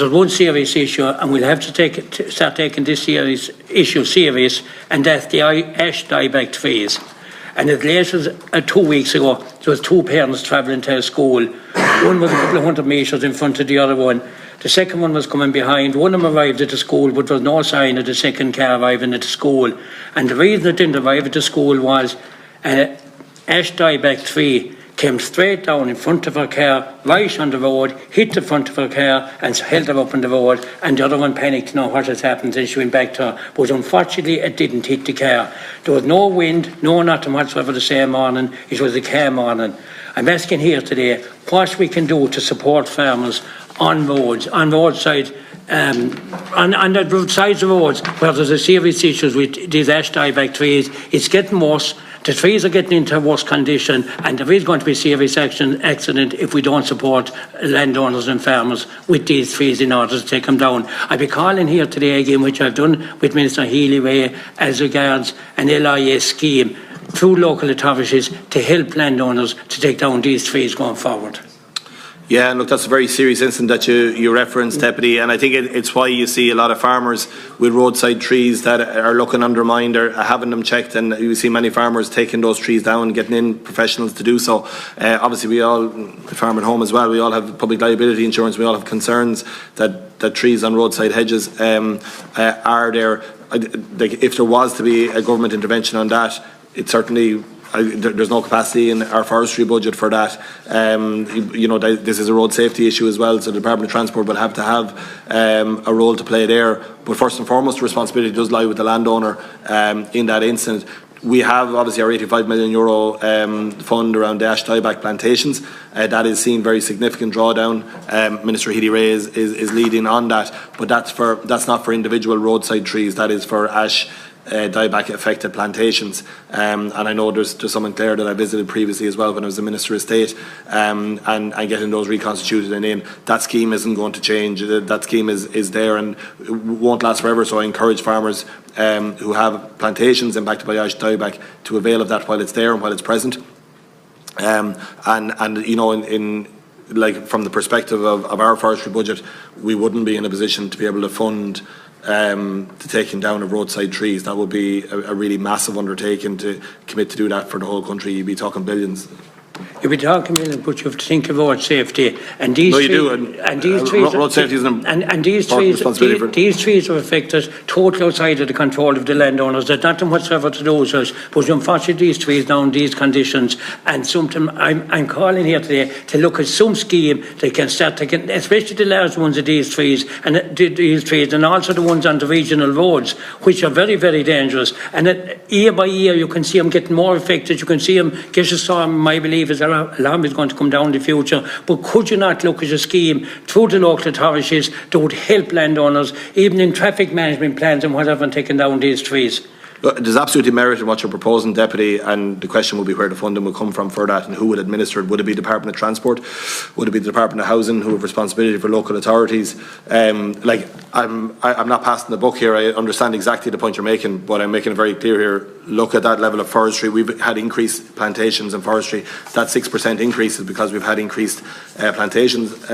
There's one serious issue, and we'll have to start taking this serious issue serious, and that's the Ash Dieback trees. And as late as 2 weeks ago, there was two parents travelling to a school. One was a couple of 100 metres in front of the other one. The second one was coming behind. One of them arrived at the school, but there was no sign of the second car arriving at the school. And the reason it didn't arrive at the school was Ash Dieback tree came straight down in front of her car, right on the road, hit the front of her car and held her up on the road, and the other one panicked to know what has happened, and she went back to her. But unfortunately it didn't hit the car. There was no wind, no nothing whatsoever the same morning. It was a calm morning. I'm asking here today what we can do to support farmers on roads, on roadside, on the sides of roads where there's a serious issues with these Ash Dieback trees. It's getting worse. The trees are getting into a worse condition, and there is going to be serious accident if we don't support landowners and farmers with these trees in order to take them down. I'll be calling here today again, which I've done with Minister Healy-Rae, as regards an LIA scheme through local authorities to help landowners to take down these trees going forward. Yeah, and look, that's a very serious incident that you referenced, Deputy, and I think it's why you see a lot of farmers with roadside trees that are looking undermined or having them checked, and you see many farmers taking those trees down and getting in professionals to do so. Obviously, we all farm at home as well. We all have public liability insurance. We all have concerns that trees on roadside hedges are there. If there was to be a government intervention on that, it certainly. There's no capacity in our forestry budget for that. This is a road safety issue as well, so the Department of Transport will have to have a role to play there. But first and foremost, the responsibility does lie with the landowner in that instance. We have obviously our €85 million fund around the Ash Dieback plantations. That is seeing very significant drawdown. Minister Healy-Rae is leading on that, but that's not for individual roadside trees. That is for Ash Dieback affected plantations, and I know there's some in Clare that I visited previously as well when I was the Minister of State, and getting those reconstituted and in. That scheme isn't going to change. That scheme is there and won't last forever, so I encourage farmers who have plantations impacted by Ash Dieback to avail of that while it's there and while it's present. From the perspective of our forestry budget, we wouldn't be in a position to be able to fund to taking down of roadside trees. That would be a really massive undertaking to commit to do that for the whole country. You'd be talking billions. You'll be talking millions, but you have to think of road safety. And these road safety is these trees are affected totally outside of the control of the landowners. There's nothing whatsoever to do with us. But unfortunately, these trees down these conditions, and something I'm calling here today to look at some scheme that can start taking, especially the large ones of these trees, and also the ones on the regional roads, which are very, very dangerous. And year by year, you can see them getting more affected. You can see them get a storm, I believe, is alarm is going to come down in the future. But could you not look at a scheme through the local authorities that would help landowners, even in traffic management plans and whatever, in taking down these trees? There's absolutely merit in what you're proposing, Deputy, and the question will be where the funding will come from for that and who will administer it. Would it be the Department of Transport? Would it be the Department of Housing, who have responsibility for local authorities? I'm not passing the buck here. I understand exactly the point you're making, but I'm making it very clear here. Look at that level of forestry. We've had increased plantations and forestry. That 6% increase is because we've had increased plantations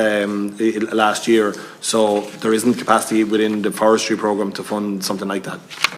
last year. So there isn't capacity within the forestry programme to fund something like that.